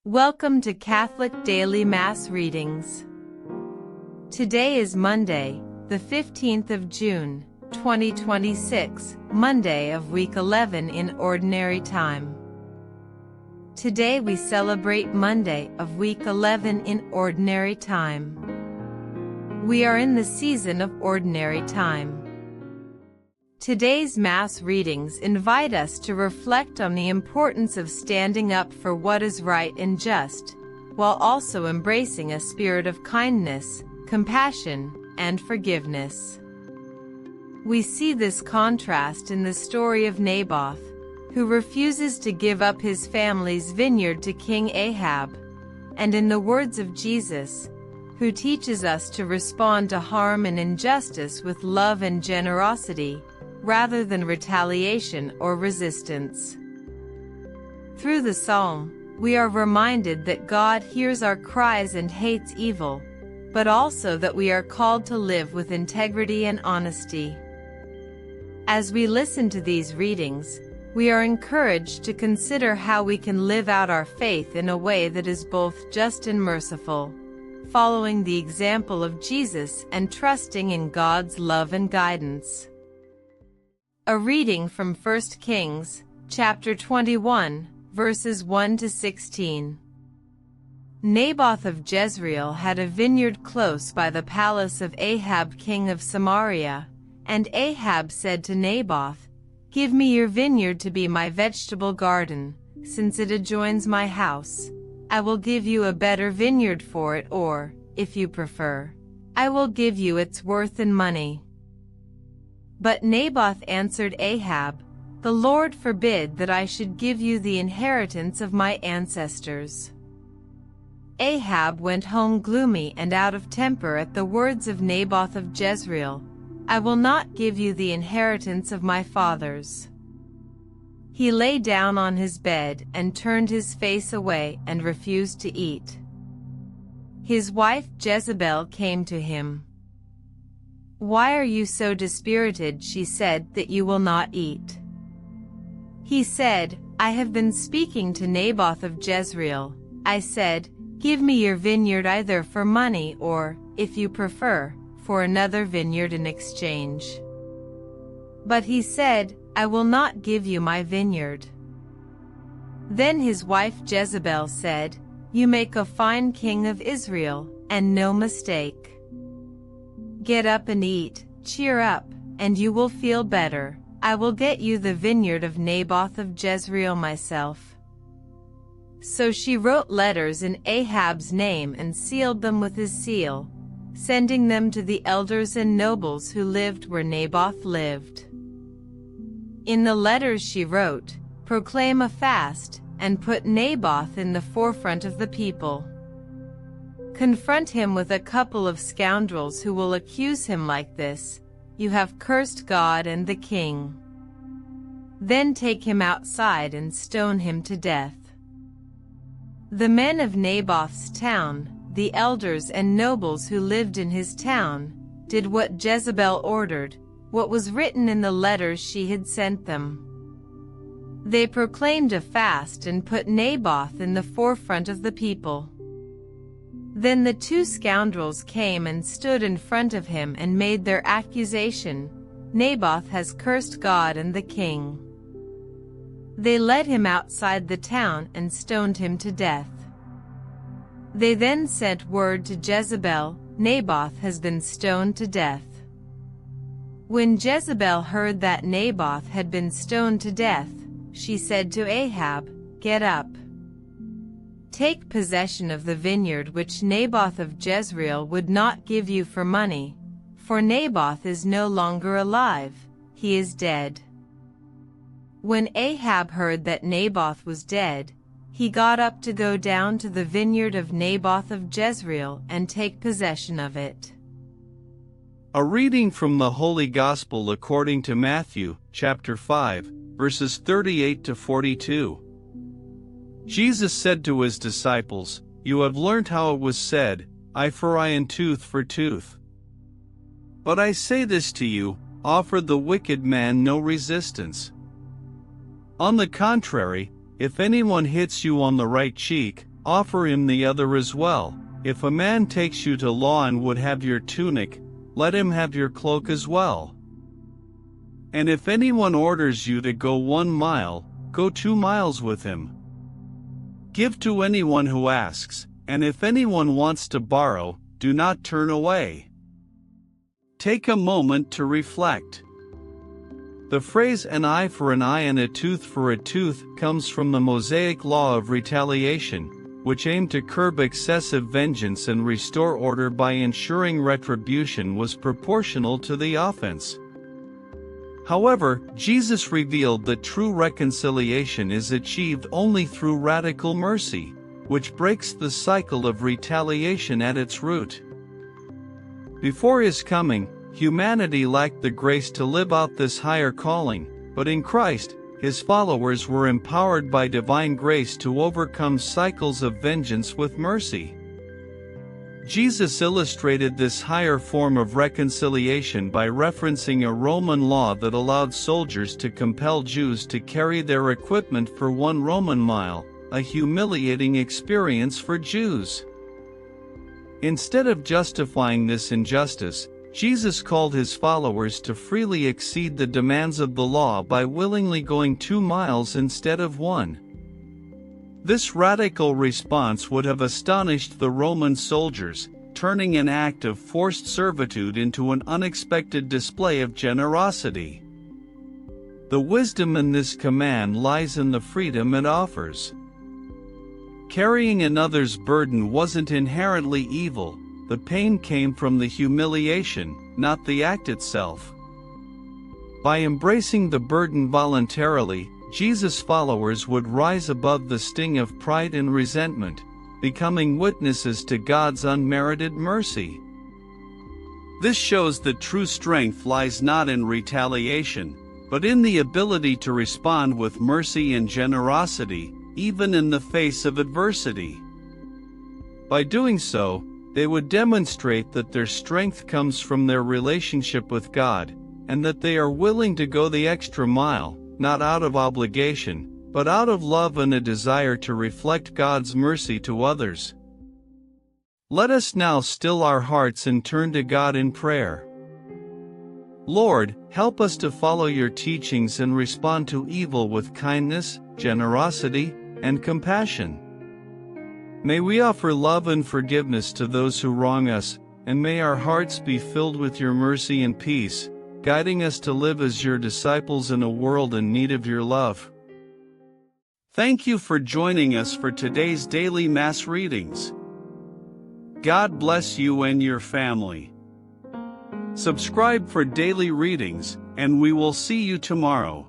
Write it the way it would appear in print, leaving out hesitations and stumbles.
Welcome to Catholic Daily Mass Readings. Today is Monday, the 15th of June, 2026, Monday of week 11 in Ordinary Time. Today we celebrate Monday of week 11 in Ordinary Time. We are in the season of Ordinary Time. Today's Mass readings invite us to reflect on the importance of standing up for what is right and just, while also embracing a spirit of kindness, compassion, and forgiveness. We see this contrast in the story of Naboth, who refuses to give up his family's vineyard to King Ahab, and in the words of Jesus, who teaches us to respond to harm and injustice with love and generosity, rather than retaliation or resistance. Through the psalm, we are reminded that God hears our cries and hates evil, but also that we are called to live with integrity and honesty. As we listen to these readings, we are encouraged to consider how we can live out our faith in a way that is both just and merciful, following the example of Jesus and trusting in God's love and guidance. A reading from 1 Kings, chapter 21, verses 1 to 16. Naboth of Jezreel had a vineyard close by the palace of Ahab king of Samaria, and Ahab said to Naboth, "Give me your vineyard to be my vegetable garden, since it adjoins my house. I will give you a better vineyard for it, or, if you prefer, I will give you its worth in money." But Naboth answered Ahab, "The Lord forbid that I should give you the inheritance of my ancestors." Ahab went home gloomy and out of temper at the words of Naboth of Jezreel, "I will not give you the inheritance of my fathers." He lay down on his bed and turned his face away and refused to eat. His wife Jezebel came to him. "Why are you so dispirited," she said, "that you will not eat?" He said, "I have been speaking to Naboth of Jezreel. I said, 'Give me your vineyard either for money or, if you prefer, for another vineyard in exchange.' But he said, 'I will not give you my vineyard.'" Then his wife Jezebel said, "You make a fine king of Israel, and no mistake. Get up and eat, cheer up, and you will feel better. I will get you the vineyard of Naboth of Jezreel myself." So she wrote letters in Ahab's name and sealed them with his seal, sending them to the elders and nobles who lived where Naboth lived. In the letters she wrote, "Proclaim a fast, and put Naboth in the forefront of the people. Confront him with a couple of scoundrels who will accuse him like this, 'You have cursed God and the king.' Then take him outside and stone him to death." The men of Naboth's town, the elders and nobles who lived in his town, did what Jezebel ordered, what was written in the letters she had sent them. They proclaimed a fast and put Naboth in the forefront of the people. Then the two scoundrels came and stood in front of him and made their accusation, "Naboth has cursed God and the king." They led him outside the town and stoned him to death. They then sent word to Jezebel, "Naboth has been stoned to death." When Jezebel heard that Naboth had been stoned to death, she said to Ahab, "Get up. Take possession of the vineyard which Naboth of Jezreel would not give you for money, for Naboth is no longer alive, he is dead." When Ahab heard that Naboth was dead, he got up to go down to the vineyard of Naboth of Jezreel and take possession of it. A reading from the Holy Gospel according to Matthew, chapter 5, verses 38 to 42. Jesus said to his disciples, "You have learned how it was said, 'Eye for eye and tooth for tooth.' But I say this to you, offer the wicked man no resistance. On the contrary, if anyone hits you on the right cheek, offer him the other as well. If a man takes you to law and would have your tunic, let him have your cloak as well. And if anyone orders you to go 1 mile, go 2 miles with him. Give to anyone who asks, and if anyone wants to borrow, do not turn away. Take a moment to reflect. The phrase "an eye for an eye and a tooth for a tooth" comes from the Mosaic law of retaliation, which aimed to curb excessive vengeance and restore order by ensuring retribution was proportional to the offense. However, Jesus revealed that true reconciliation is achieved only through radical mercy, which breaks the cycle of retaliation at its root. Before his coming, humanity lacked the grace to live out this higher calling, but in Christ, his followers were empowered by divine grace to overcome cycles of vengeance with mercy. Jesus illustrated this higher form of reconciliation by referencing a Roman law that allowed soldiers to compel Jews to carry their equipment for 1 Roman mile, a humiliating experience for Jews. Instead of justifying this injustice, Jesus called his followers to freely exceed the demands of the law by willingly going 2 miles instead of 1. This radical response would have astonished the Roman soldiers, turning an act of forced servitude into an unexpected display of generosity. The wisdom in this command lies in the freedom it offers. Carrying another's burden wasn't inherently evil. The pain came from the humiliation, not the act itself. By embracing the burden voluntarily, Jesus' followers would rise above the sting of pride and resentment, becoming witnesses to God's unmerited mercy. This shows that true strength lies not in retaliation, but in the ability to respond with mercy and generosity, even in the face of adversity. By doing so, they would demonstrate that their strength comes from their relationship with God, and that they are willing to go the extra mile, not out of obligation, but out of love and a desire to reflect God's mercy to others. Let us now still our hearts and turn to God in prayer. Lord, help us to follow your teachings and respond to evil with kindness, generosity, and compassion. May we offer love and forgiveness to those who wrong us, and may our hearts be filled with your mercy and peace, guiding us to live as your disciples in a world in need of your love. Thank you for joining us for today's daily Mass readings. God bless you and your family. Subscribe for daily readings, and we will see you tomorrow.